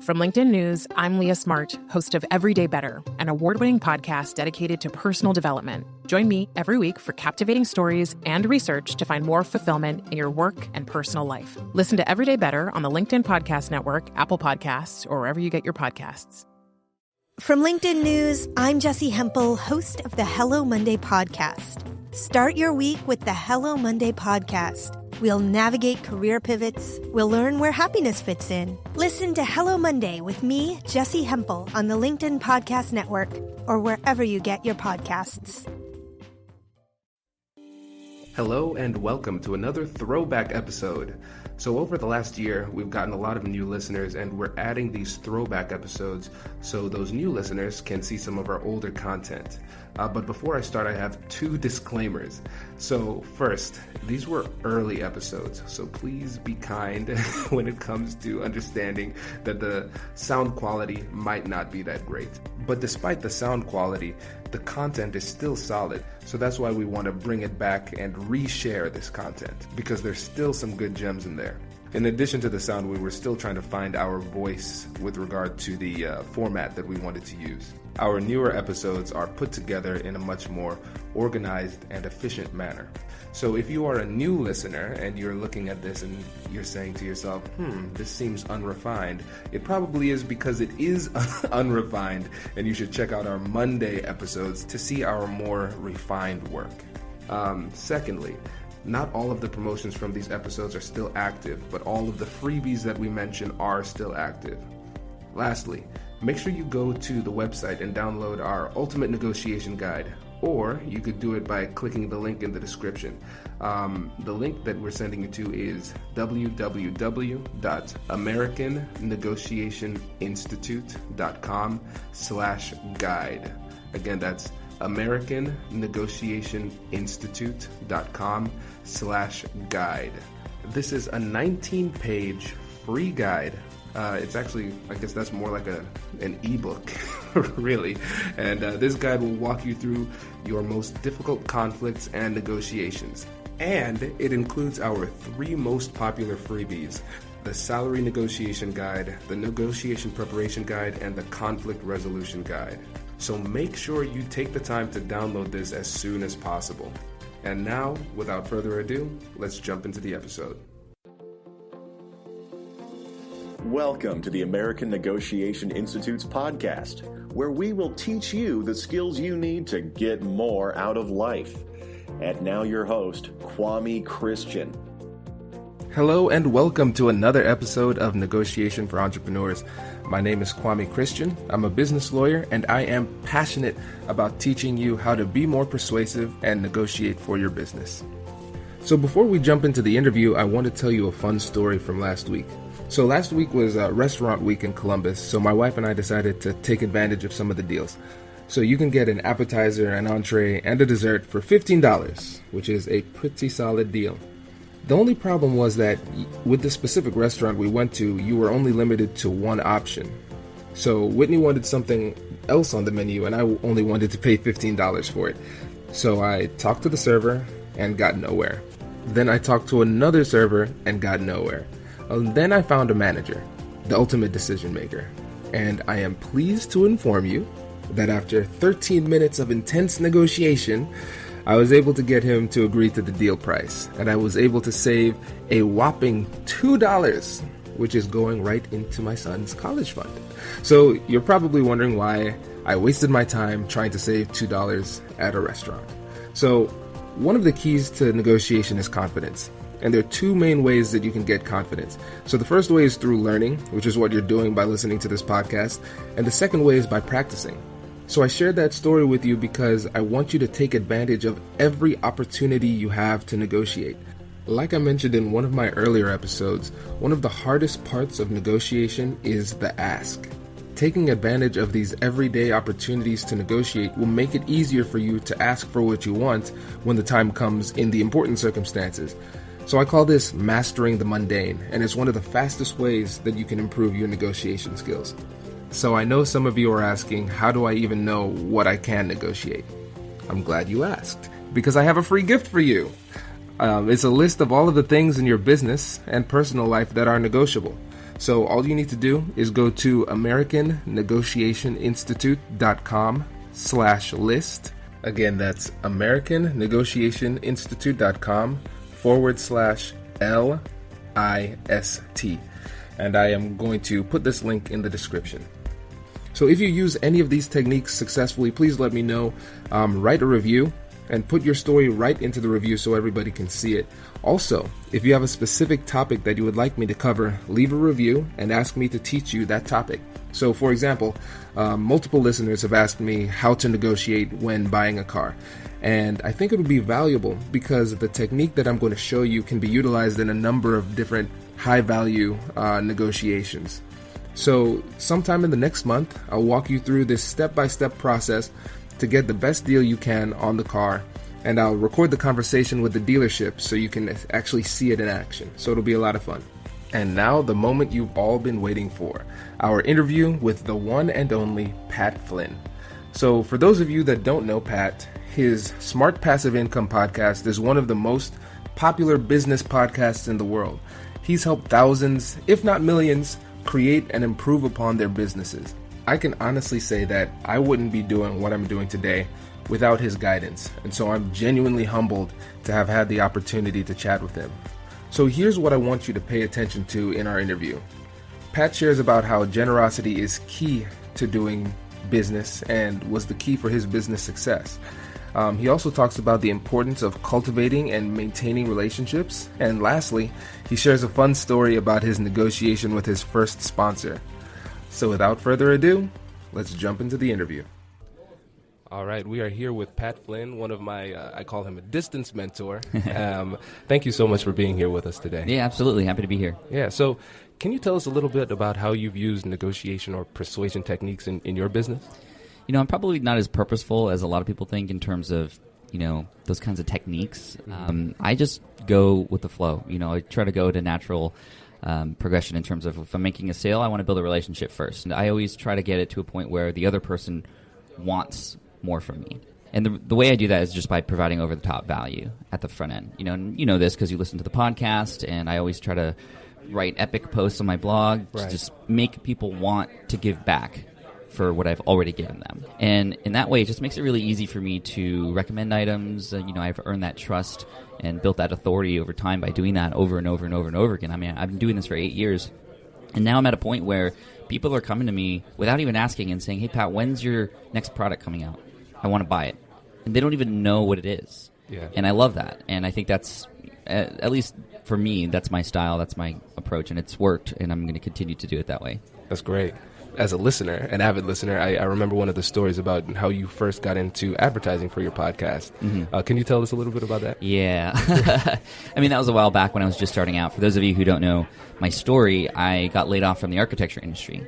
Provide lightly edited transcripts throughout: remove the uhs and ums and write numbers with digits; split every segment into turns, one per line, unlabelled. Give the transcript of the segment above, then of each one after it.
From LinkedIn News, I'm Leah Smart, host of Everyday Better, an award-winning podcast dedicated to personal development. Join me every week for captivating stories and research to find more fulfillment in your work and personal life. Listen to Everyday Better on the LinkedIn Podcast Network, Apple Podcasts, or wherever you get your podcasts.
From LinkedIn News, I'm Jessie Hempel, host of the Hello Monday podcast. Start your week with the Hello Monday podcast. We'll navigate career pivots. We'll learn where happiness fits in. Listen to Hello Monday with me, Jessie Hempel, on the LinkedIn Podcast Network or wherever you get your podcasts.
Hello and welcome to another throwback episode. So over the last year, we've gotten a lot of new listeners and we're adding these throwback episodes so those new listeners can see some of our older content. But before I start, I have two disclaimers. So first, these were early episodes, so please be kind when it comes to understanding that the sound quality might not be that great. But despite the sound quality, the content is still solid. So that's why we want to bring it back and reshare this content, because there's still some good gems in there. In addition to the sound, we were still trying to find our voice with regard to the format that we wanted to use. Our newer episodes are put together in a much more organized and efficient manner. So if you are a new listener and you're looking at this and you're saying to yourself, this seems unrefined, it probably is because it is unrefined, and you should check out our Monday episodes to see our more refined work. Secondly, not all of the promotions from these episodes are still active, but all of the freebies that we mention are still active. Lastly, make sure you go to the website and download our Ultimate Negotiation Guide, or you could do it by clicking the link in the description. The link that we're sending you to is www.americannegotiationinstitute.com/guide. Again, that's americannegotiationinstitute.com/guide. This is a 19-page free guide. It's actually, I guess that's more like an ebook, really. And this guide will walk you through your most difficult conflicts and negotiations. And it includes our 3 most popular freebies: the Salary Negotiation Guide, the Negotiation Preparation Guide, and the Conflict Resolution Guide. So make sure you take the time to download this as soon as possible. And now, without further ado, let's jump into the episode.
Welcome to the American Negotiation Institute's podcast, where we will teach you the skills you need to get more out of life. And now your host, Kwame Christian.
Hello and welcome to another episode of Negotiation for Entrepreneurs. My name is Kwame Christian. I'm a business lawyer and I am passionate about teaching you how to be more persuasive and negotiate for your business. So before we jump into the interview, I want to tell you a fun story from last week. So last week was restaurant week in Columbus, so my wife and I decided to take advantage of some of the deals. So you can get an appetizer, an entree, and a dessert for $15, which is a pretty solid deal. The only problem was that with the specific restaurant we went to, you were only limited to one option. So Whitney wanted something else on the menu, and I only wanted to pay $15 for it. So I talked to the server and got nowhere. Then I talked to another server and got nowhere. And then I found a manager, the ultimate decision maker. And I am pleased to inform you that after 13 minutes of intense negotiation, I was able to get him to agree to the deal price. And I was able to save a whopping $2, which is going right into my son's college fund. So you're probably wondering why I wasted my time trying to save $2 at a restaurant. So one of the keys to negotiation is confidence. And there are 2 main ways that you can get confidence. So the first way is through learning, which is what you're doing by listening to this podcast. And the second way is by practicing. So I shared that story with you because I want you to take advantage of every opportunity you have to negotiate. Like I mentioned in one of my earlier episodes, one of the hardest parts of negotiation is the ask. Taking advantage of these everyday opportunities to negotiate will make it easier for you to ask for what you want when the time comes in the important circumstances. So I call this mastering the mundane, and it's one of the fastest ways that you can improve your negotiation skills. So I know some of you are asking, how do I even know what I can negotiate? I'm glad you asked, because I have a free gift for you. It's a list of all of the things in your business and personal life that are negotiable. So all you need to do is go to AmericanNegotiationInstitute.com/list. Again, that's AmericanNegotiationInstitute.com/LIST. And I am going to put this link in the description. So if you use any of these techniques successfully, please let me know. Write a review and put your story right into the review so everybody can see it. Also, if you have a specific topic that you would like me to cover, leave a review and ask me to teach you that topic. So for example, multiple listeners have asked me how to negotiate when buying a car. And I think it would be valuable because the technique that I'm going to show you can be utilized in a number of different high-value negotiations. So sometime in the next month, I'll walk you through this step-by-step process to get the best deal you can on the car, and I'll record the conversation with the dealership so you can actually see it in action. So it'll be a lot of fun. And now the moment you've all been waiting for, our interview with the one and only Pat Flynn. So for those of you that don't know Pat, his Smart Passive Income podcast is one of the most popular business podcasts in the world. He's helped thousands, if not millions, create and improve upon their businesses. I can honestly say that I wouldn't be doing what I'm doing today without his guidance, and so I'm genuinely humbled to have had the opportunity to chat with him. So here's what I want you to pay attention to in our interview. Pat shares about how generosity is key to doing business and was the key for his business success. He also talks about the importance of cultivating and maintaining relationships. And lastly, he shares a fun story about his negotiation with his first sponsor. So without further ado, let's jump into the interview. All right, we are here with Pat Flynn, one of my, I call him a distance mentor. Thank you so much for being here with us today.
Yeah, absolutely. Happy to be here.
Yeah, so can you tell us a little bit about how you've used negotiation or persuasion techniques in your business?
You know, I'm probably not as purposeful as a lot of people think in terms of, you know, those kinds of techniques. I just go with the flow. You know, I try to go to natural progression in terms of if I'm making a sale, I want to build a relationship first. And I always try to get it to a point where the other person wants more from me. And the way I do that is just by providing over-the-top value at the front end. You know this because you listen to the podcast, and I always try to write epic posts on my blog to just make people want to give back for what I've already given them. And in that way, it just makes it really easy for me to recommend items. I've earned that trust and built that authority over time by doing that over and over and over and over again. I mean, I've been doing this for 8 years, and now I'm at a point where people are coming to me without even asking and saying, "Hey, Pat, when's your next product coming out? I want to buy it." And they don't even know what it is. Yeah. And I love that. And I think that's, at least for me, that's my style, that's my approach, and it's worked, and I'm going to continue to do it that way.
That's great. As a listener, an avid listener, I remember one of the stories about how you first got into advertising for your podcast. Can you tell us a little bit about that?
Yeah. I mean, that was a while back when I was just starting out. For those of you who don't know my story, I got laid off from the architecture industry.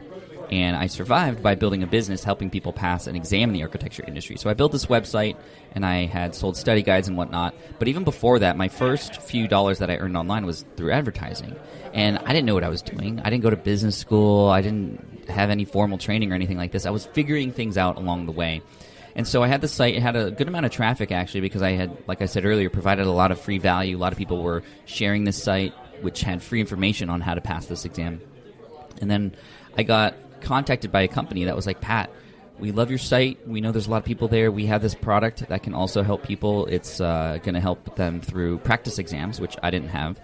And I survived by building a business helping people pass an exam in the architecture industry. So I built this website, and I had sold study guides and whatnot. But even before that, my first few dollars that I earned online was through advertising. And I didn't know what I was doing. I didn't go to business school. I didn't have any formal training or anything like this. I was figuring things out along the way. And so I had the site. It had a good amount of traffic, actually, because I had, like I said earlier, provided a lot of free value. A lot of people were sharing this site, which had free information on how to pass this exam. And then I got contacted by a company that was like, "Pat, we love your site. We know there's a lot of people there. We have this product that can also help people. It's going to help them through practice exams," which I didn't have.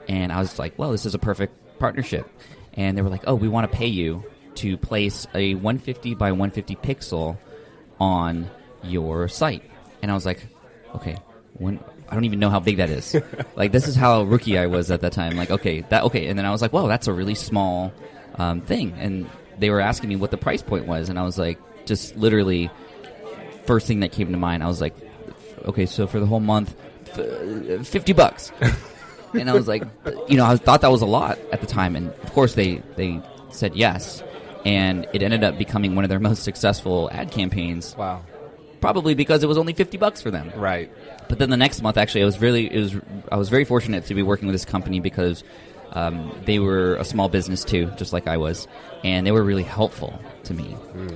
And I was like, well, this is a perfect partnership. And they were like, "Oh, we want to pay you to place a 150 by 150 pixel on your site." And I was like, okay, I don't even know how big that is. Like, this is how rookie I was at that time. Like, okay. And then I was like, well, that's a really small thing. And they were asking me what the price point was, and I was like, just literally, first thing that came to mind, I was like, okay, so for the whole month, $50. And I was like, I thought that was a lot at the time, and of course they said yes, and it ended up becoming one of their most successful ad campaigns.
Wow.
Probably because it was only $50 for them.
Right.
But then the next month, actually, I was very fortunate to be working with this company because they were a small business too, just like I was, and they were really helpful to me.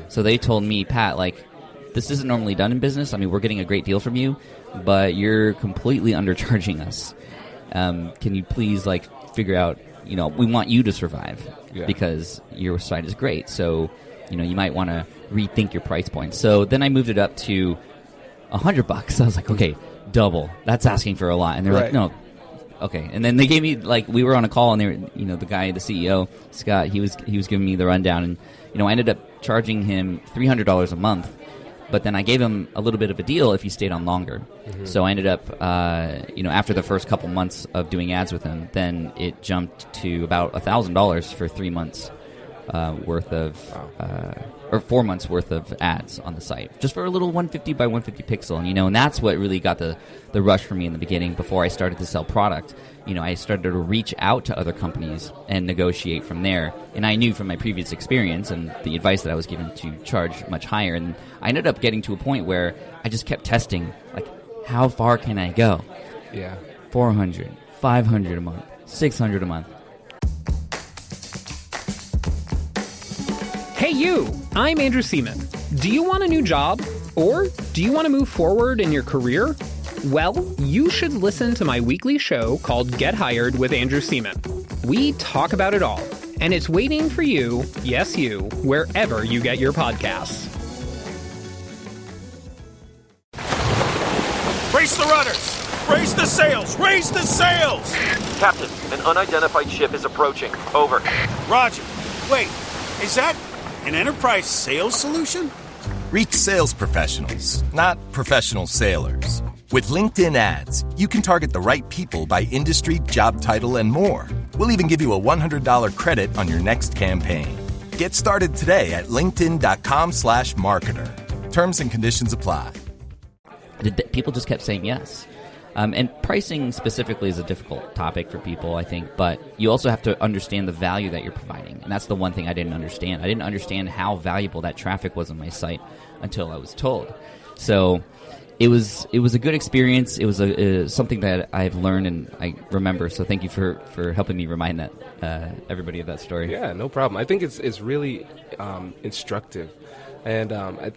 So they told me, "Pat, like, this isn't normally done in business. I mean, we're getting a great deal from you, but you're completely undercharging us. Can you please, like, figure out we want you to survive
Yeah.
because your site is great. So, you might want to rethink your price point. So then I moved it up to $100. I was like, okay, double. That's asking for a lot. And they're like, no. Okay. And then they gave me, we were on a call, and they were, the guy, the CEO, Scott, he was giving me the rundown, and, I ended up charging him $300 a month. But then I gave him a little bit of a deal if he stayed on longer. Mm-hmm. So I ended up, after the first couple months of doing ads with him, then it jumped to about $1,000 for 3 months worth of, or 4 months worth of ads on the site, just for a little 150 by 150 pixel. And that's what really got the rush for me in the beginning before I started to sell product. I started to reach out to other companies and negotiate from there. And I knew from my previous experience and the advice that I was given to charge much higher. And I ended up getting to a point where I just kept testing, how far can I go?
Yeah.
400, 500 a month, 600 a month.
Hey you, I'm Andrew Seaman. Do you want a new job? Or do you want to move forward in your career? Well, you should listen to my weekly show called Get Hired with Andrew Seaman. We talk about it all, and it's waiting for you, yes you, wherever you get your podcasts.
Brace the rudders! Raise the sails! Raise the sails!
Captain, an unidentified ship is approaching. Over.
Roger. Wait, is that an enterprise sales solution?
Reach sales professionals, not professional sailors. With LinkedIn ads, you can target the right people by industry, job title, and more. We'll even give you a $100 credit on your next campaign. Get started today at linkedin.com/marketer. Terms and conditions apply.
People just kept saying yes. And pricing specifically is a difficult topic for people, I think, but you also have to understand the value that you're providing. And that's the one thing I didn't understand. I didn't understand how valuable that traffic was on my site until I was told. So it was a good experience. It was something that I've learned and I remember. So thank you for helping me remind everybody of that story.
Yeah, no problem. I think it's really instructive. And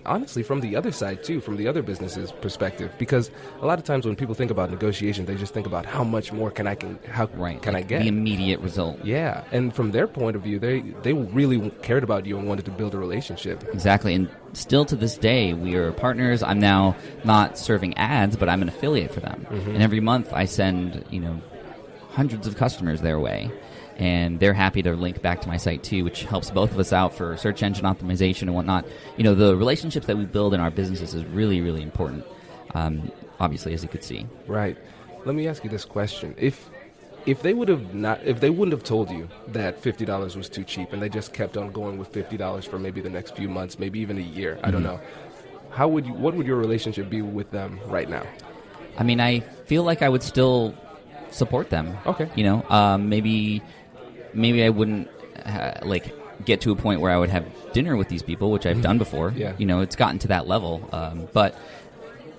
honestly, from the other side, too, from the other businesses' perspective, because a lot of times when people think about negotiation, they just think about how much more can I get?
The immediate result.
Yeah, and from their point of view, they really cared about you and wanted to build a relationship.
Exactly, and still to this day, we are partners. I'm now not serving ads, but I'm an affiliate for them. Mm-hmm. And every month I send, hundreds of customers their way. And they're happy to link back to my site, too, which helps both of us out for search engine optimization and whatnot. The relationships that we build in our businesses is really, really important, obviously, as you could see.
Right. Let me ask you this question. If they wouldn't have told you that $50 was too cheap and they just kept on going with $50 for maybe the next few months, maybe even a year, mm-hmm. I don't know, what would your relationship be with them right now?
I mean, I feel like I would still support them.
Okay.
Maybe I wouldn't get to a point where I would have dinner with these people, which I've done before.
Yeah.
It's gotten to that level, but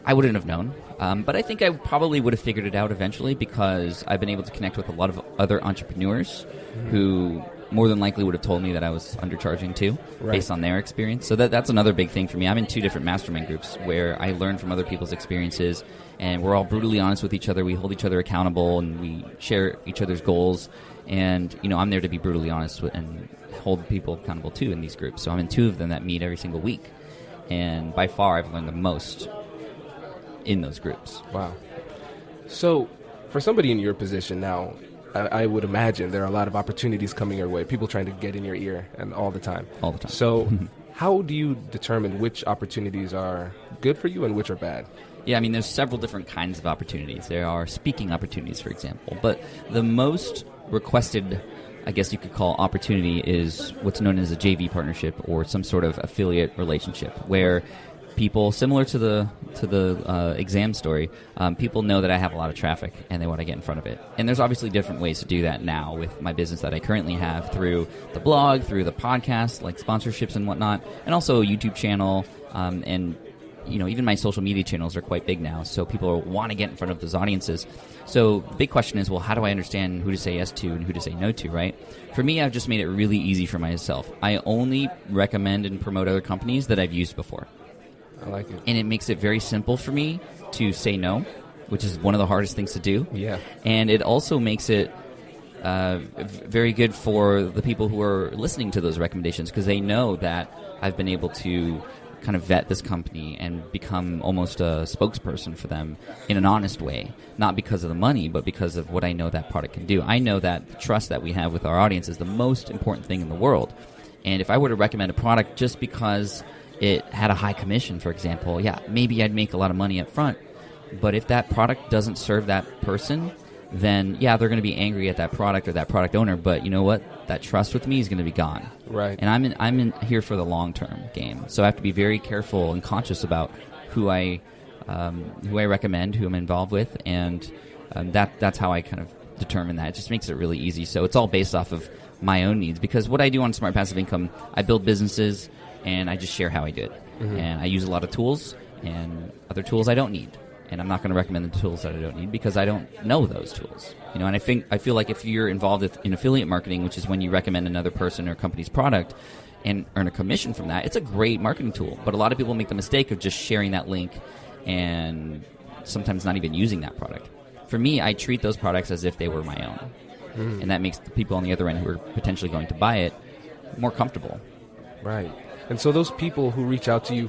I wouldn't have known. But I think I probably would have figured it out eventually because I've been able to connect with a lot of other entrepreneurs who more than likely would have told me that I was undercharging too, based on their experience. So that's another big thing for me. I'm in 2 different mastermind groups where I learn from other people's experiences, and we're all brutally honest with each other. We hold each other accountable, and we share each other's goals. And, I'm there to be brutally honest and hold people accountable, too, in these groups. So I'm in 2 of them that meet every single week. And by far, I've learned the most in those groups.
Wow. So for somebody in your position now, I would imagine there are a lot of opportunities coming your way, people trying to get in your ear and all the time.
All the time.
So how do you determine which opportunities are good for you and which are bad?
Yeah, I mean, there's several different kinds of opportunities. There are speaking opportunities, for example. But the most requested, I guess you could call, opportunity is what's known as a JV partnership or some sort of affiliate relationship where people, similar to the exam story, people know that I have a lot of traffic and they want to get in front of it. And there's obviously different ways to do that now with my business that I currently have through the blog, through the podcast, like sponsorships and whatnot, and also a YouTube channel, and even my social media channels are quite big now, so people want to get in front of those audiences. So the big question is, well, how do I understand who to say yes to and who to say no to, right? For me, I've just made it really easy for myself. I only recommend and promote other companies that I've used before.
I like it.
And it makes it very simple for me to say no, which is one of the hardest things to do.
Yeah.
And it also makes it very good for the people who are listening to those recommendations, because they know that I've been able to kind of vet this company and become almost a spokesperson for them in an honest way, not because of the money, but because of what I know that product can do. I know that the trust that we have with our audience is the most important thing in the world. And if I were to recommend a product just because it had a high commission, for example, yeah, maybe I'd make a lot of money up front. But if that product doesn't serve that person, then yeah, they're going to be angry at that product or that product owner. But you know what? That trust with me is going to be gone.
Right.
And I'm in here for the long term game, so I have to be very careful and conscious about who I recommend, who I'm involved with, and that's how I kind of determine that. It just makes it really easy. So it's all based off of my own needs, because what I do on Smart Passive Income, I build businesses and I just share how I do it. Mm-hmm. And I use a lot of tools, and other tools I don't need. And I'm not going to recommend the tools that I don't need because I don't know those tools. You know, and I feel like if you're involved in affiliate marketing, which is when you recommend another person or company's product and earn a commission from that, it's a great marketing tool. But a lot of people make the mistake of just sharing that link and sometimes not even using that product. For me, I treat those products as if they were my own. Mm. And that makes the people on the other end who are potentially going to buy it more comfortable.
Right. And so those people who reach out to you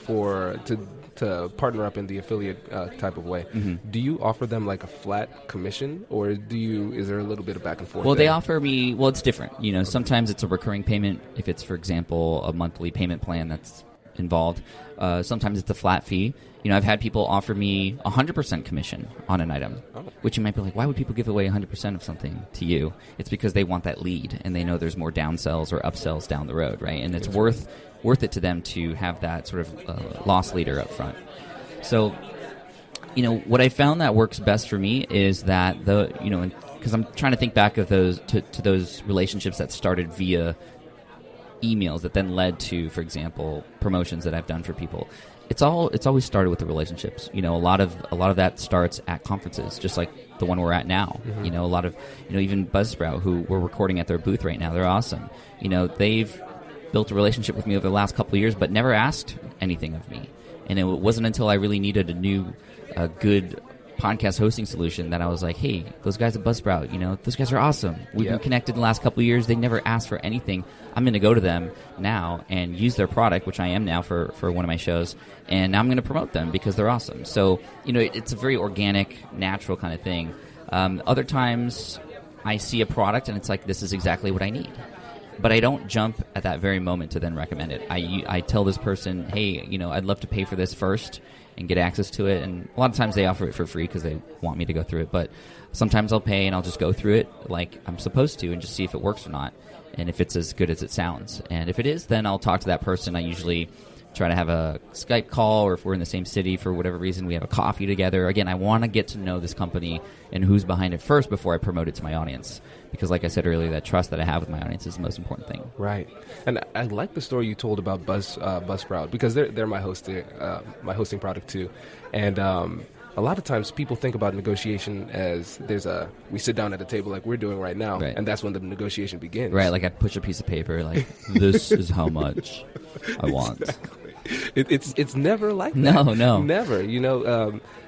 to partner up in the affiliate type of way, mm-hmm. do you offer them like a flat commission, or is there a little bit of back and forth?
Well,
there?
they offer me, it's different. You know, sometimes it's a recurring payment if it's, for example, a monthly payment plan that's involved. Sometimes it's a flat fee. You know, I've had people offer me 100% commission on an item, which you might be like, why would people give away 100% of something to you? It's because they want that lead, and they know there's more downsells or upsells down the road, right? And it's worth it to them to have that sort of loss leader up front. So, you know, what I found that works best for me is that because I'm trying to think back of those to those relationships that started via emails that then led to, for example, promotions that I've done for people. It's always started with the relationships. You know, a lot of that starts at conferences, just like the one we're at now. Mm-hmm. You know, a lot of, even Buzzsprout, who we're recording at their booth right now, they're awesome. You know, they've built a relationship with me over the last couple of years, but never asked anything of me. And it wasn't until I really needed a good podcast hosting solution that I was like, hey, those guys at Buzzsprout, those guys are awesome. We've been connected in the last couple of years. They never asked for anything. I'm going to go to them now and use their product, which I am now for one of my shows, and now I'm going to promote them because they're awesome. So, it's a very organic, natural kind of thing. Other times I see a product and it's like, this is exactly what I need. But I don't jump at that very moment to then recommend it. I tell this person, hey, I'd love to pay for this first and get access to it. And a lot of times they offer it for free because they want me to go through it. But sometimes I'll pay and I'll just go through it like I'm supposed to and just see if it works or not, and if it's as good as it sounds. And if it is, then I'll talk to that person. I usually try to have a Skype call, or if we're in the same city for whatever reason, we have a coffee together. Again, I want to get to know this company and who's behind it first before I promote it to my audience. Because like I said earlier, that trust that I have with my audience is the most important thing.
Right. And I like the story you told about Buzzsprout, because they're my hosting product too. And a lot of times people think about negotiation as we sit down at a table like we're doing right now, right, and that's when the negotiation begins.
Right, like I push a piece of paper like, this is how much I want.
Exactly. It's never like that.
No.
Never.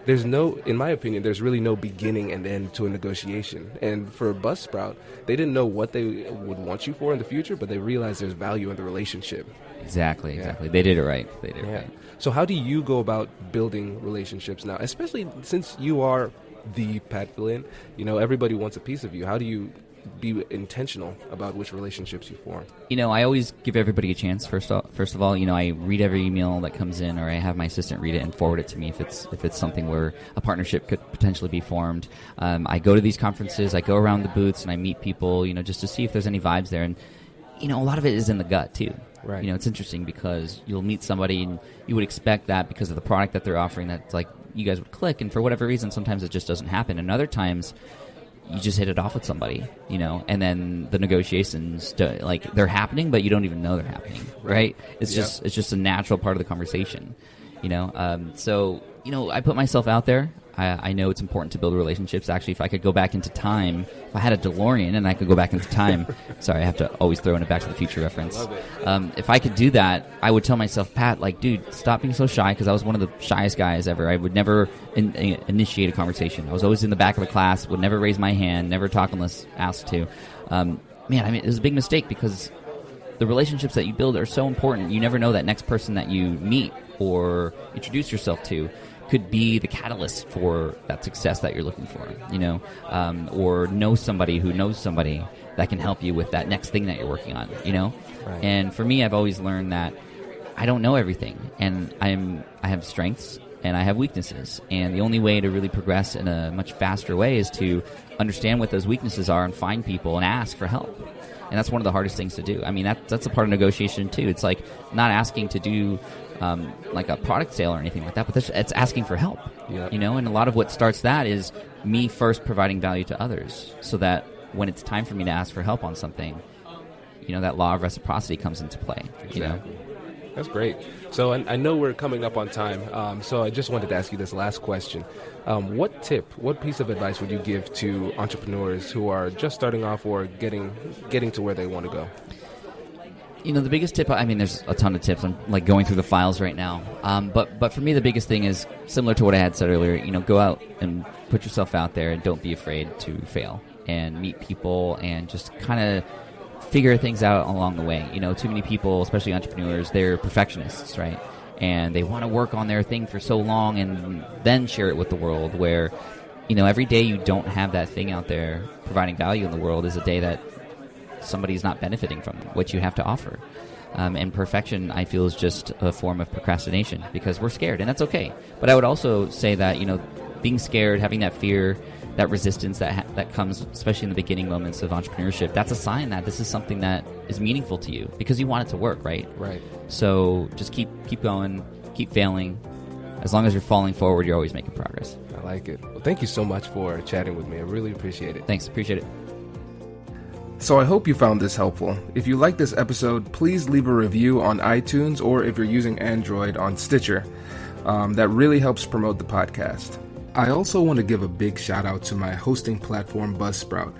There's in my opinion, there's really no beginning and end to a negotiation. And for Buzzsprout, they didn't know what they would want you for in the future, but they realized there's value in the relationship.
Exactly. They did it right. Right.
So how do you go about building relationships now, especially since you are the Pat Flynn? Everybody wants a piece of you. How do you be intentional about which relationships you form?
I always give everybody a chance. First of all, I read every email that comes in, or I have my assistant read it and forward it to me if it's something where a partnership could potentially be formed. I go to these conferences, I go around the booths, and I meet people, just to see if there's any vibes there. And a lot of it is in the gut too.
Right.
It's interesting because you'll meet somebody and you would expect that because of the product that they're offering, that like you guys would click, and for whatever reason, sometimes it just doesn't happen. And other times, you just hit it off with somebody, and then the negotiations, they're happening, but you don't even know they're happening, right? It's just a natural part of the conversation, So, I put myself out there. I know it's important to build relationships. Actually, if I could go back into time, if I had a DeLorean and I could go back into time, sorry, I have to always throw in a Back to the Future reference. If I could do that, I would tell myself, Pat, like, dude, stop being so shy, because I was one of the shyest guys ever. I would never initiate a conversation. I was always in the back of the class, would never raise my hand, never talk unless asked to. It was a big mistake, because the relationships that you build are so important. You never know that next person that you meet or introduce yourself to could be the catalyst for that success that you're looking for, or know somebody who knows somebody that can help you with that next thing that you're working on, Right. And for me, I've always learned that I don't know everything, and I have strengths and I have weaknesses, and the only way to really progress in a much faster way is to understand what those weaknesses are and find people and ask for help. And that's one of the hardest things to do. I mean, that's a part of negotiation too. It's like not asking to do like a product sale or anything like that, but it's asking for help. Yep. And a lot of what starts that is me first providing value to others, so that when it's time for me to ask for help on something, that law of reciprocity comes into play.
Exactly. That's great. So I know we're coming up on time, so I just wanted to ask you this last question. What piece of advice would you give to entrepreneurs who are just starting off or getting to where they want to go?
The biggest tip, there's a ton of tips. I'm like going through the files right now. But for me, the biggest thing is similar to what I had said earlier. Go out and put yourself out there and don't be afraid to fail and meet people and just kind of figure things out along the way. Too many people, especially entrepreneurs, they're perfectionists, right? And they want to work on their thing for so long and then share it with the world, where, every day you don't have that thing out there providing value in the world is a day that somebody's not benefiting from what you have to offer. And perfection, I feel, is just a form of procrastination, because we're scared, and that's okay. But I would also say that, being scared, having that fear, that resistance that comes, especially in the beginning moments of entrepreneurship, that's a sign that this is something that is meaningful to you, because you want it to work, right?
Right.
So just keep going, keep failing. As long as you're falling forward, you're always making progress.
I like it. Well, thank you so much for chatting with me. I really appreciate it.
Thanks. Appreciate it.
So I hope you found this helpful. If you like this episode, please leave a review on iTunes, or if you're using Android, on Stitcher. That really helps promote the podcast. I also want to give a big shout out to my hosting platform, Buzzsprout.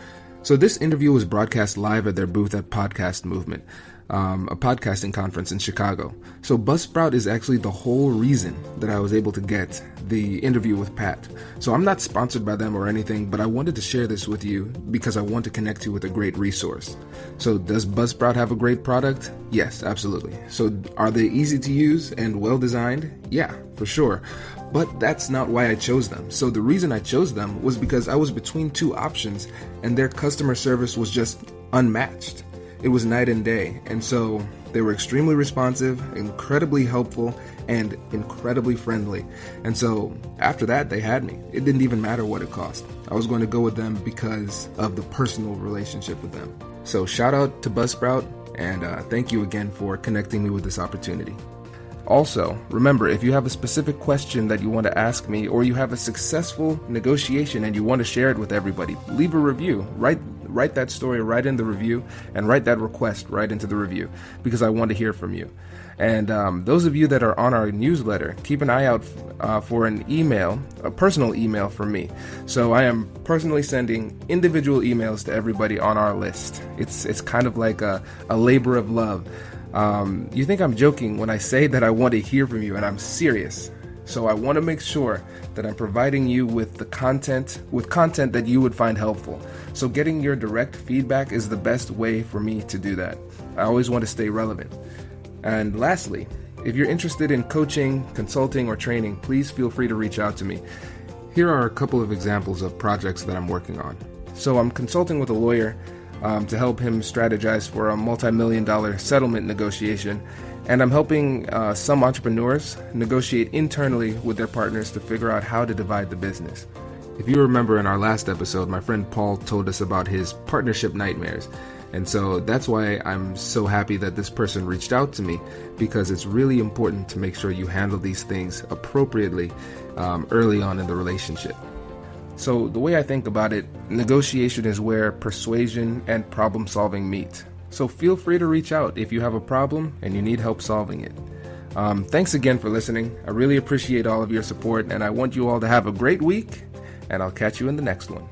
So this interview was broadcast live at their booth at Podcast Movement, a podcasting conference in Chicago. So Buzzsprout is actually the whole reason that I was able to get the interview with Pat. So I'm not sponsored by them or anything, but I wanted to share this with you because I want to connect you with a great resource. So does Buzzsprout have a great product? Yes, absolutely. So are they easy to use and well designed? Yeah, for sure. But that's not why I chose them. So the reason I chose them was because I was between two options, and their customer service was just unmatched. It was night and day. And so they were extremely responsive, incredibly helpful, and incredibly friendly. And so after that, they had me. It didn't even matter what it cost. I was going to go with them because of the personal relationship with them. So shout out to Buzzsprout, and thank you again for connecting me with this opportunity. Also, remember, if you have a specific question that you want to ask me, or you have a successful negotiation and you want to share it with everybody, leave a review. Write that story right in the review, and write that request right into the review, because I want to hear from you. And those of you that are on our newsletter, keep an eye out for an email, a personal email from me. So I am personally sending individual emails to everybody on our list. It's kind of like a labor of love. You think I'm joking when I say that I want to hear from you, and I'm serious. So I want to make sure that I'm providing you with content that you would find helpful. So getting your direct feedback is the best way for me to do that. I always want to stay relevant. And lastly, if you're interested in coaching, consulting, or training, please feel free to reach out to me. Here are a couple of examples of projects that I'm working on. So I'm consulting with a lawyer to help him strategize for a multi-million-dollar settlement negotiation. And I'm helping some entrepreneurs negotiate internally with their partners to figure out how to divide the business. If you remember in our last episode, my friend Paul told us about his partnership nightmares. And so that's why I'm so happy that this person reached out to me, because it's really important to make sure you handle these things appropriately early on in the relationship. So the way I think about it, negotiation is where persuasion and problem solving meet. So feel free to reach out if you have a problem and you need help solving it. Thanks again for listening. I really appreciate all of your support, and I want you all to have a great week, and I'll catch you in the next one.